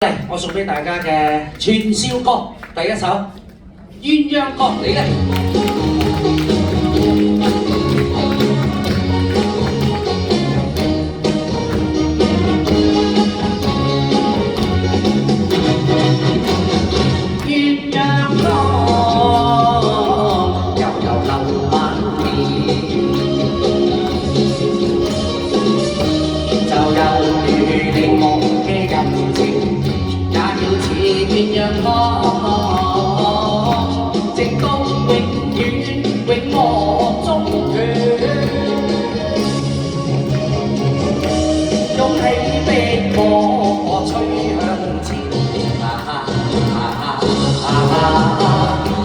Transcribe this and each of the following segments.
嚟，我送俾大家嘅串燒歌第一首《鴛鴦歌》，你咧？鴛鴦歌，悠悠流萬年，就有如你我嘅人情。鴛鴦歌，直到永遠永和中斷，勇氣逼我吹向前，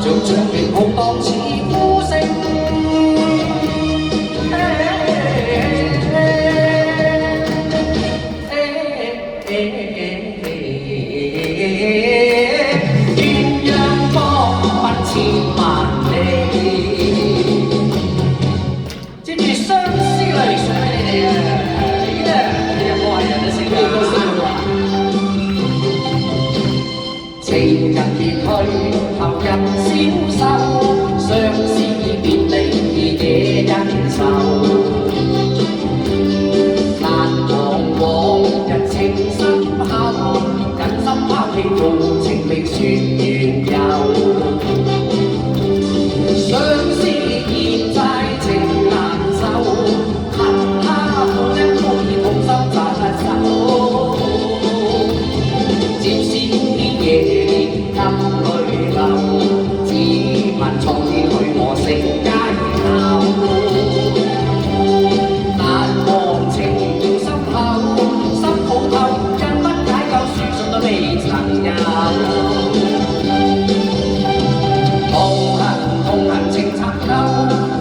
像唱完好當似呼聲。千萬里，接住相思淚送俾你哋啊！你有冇係人都識㗎？情人別去，後人消瘦，相思別離野人愁。難忘往日情深厚，緊心拋棄無情未說緣由。相思欠債情難受，恨他苦一杯痛心扎手。漸閃啲夜年暗淚流，只問創意去我成街頭。難忘情緣深厚，心好透，因不解救書信都未曾有。痛恨情殘舊，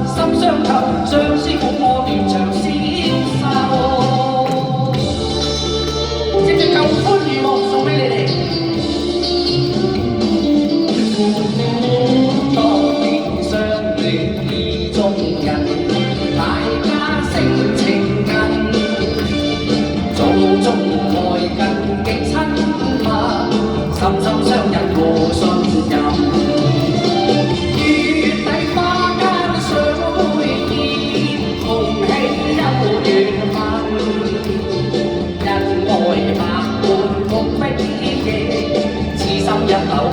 心傷透，相思苦我斷腸消瘦。接住舊歡如夢送俾你哋。當年相戀意中人，大家性情近，祖宗愛近極親密，深深相印互信任。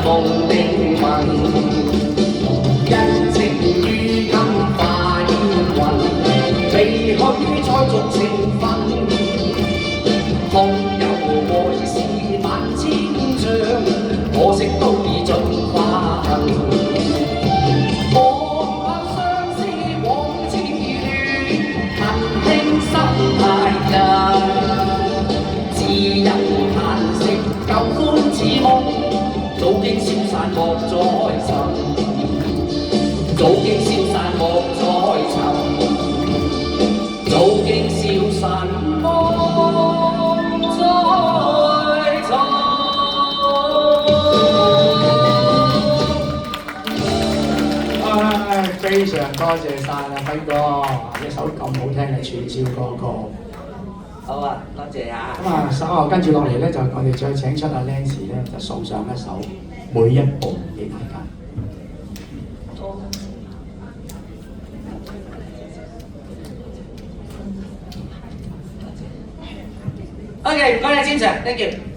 夢定魂，人情如今快運，離去再續情分。空有愛是萬千丈，可惜都已盡化痕。望盼相思往似戀，恨輕心太近，自有嘆息舊歡似夢。早經消散莫再尋，早經消散莫再尋，早經消散莫再尋。非常多謝晒啦，輝哥，一首咁好聽嘅串燒歌。好啊，多謝啊！咁啊，稍後跟住落嚟咧，就我哋再請出阿 Nancy 咧，就送上一首《每一步》俾大家。OK，唔該你，詹 Sir，thank you。